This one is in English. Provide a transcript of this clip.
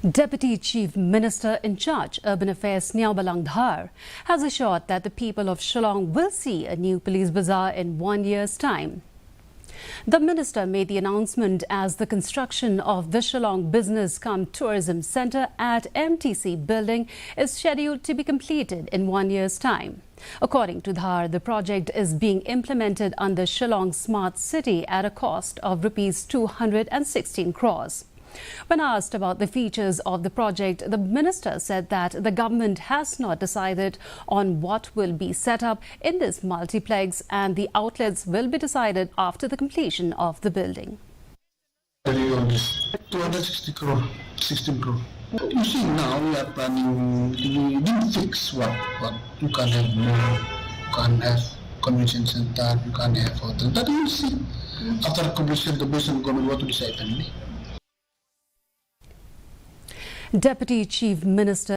Deputy Chief Minister in charge, Urban Affairs Niaubalang Dhar, has assured that the people of Shillong will see a new police bazaar in 1 year's time. The minister made the announcement as the construction of the Shillong Business cum Tourism Centre at MTC building is scheduled to be completed in 1 year's time. According to Dhar, the project is being implemented under Shillong Smart City at a cost of Rs 216 crores. When asked about the features of the project, the minister said that the government has not decided on what will be set up in this multiplex and the outlets will be decided after the completion of the building. 260 crore, 16 crore. You see, now we are planning, we didn't fix what you can have more, you can have convention center, you can have hotel. That we will see. After completion, the person going to go to decide. Deputy Chief Minister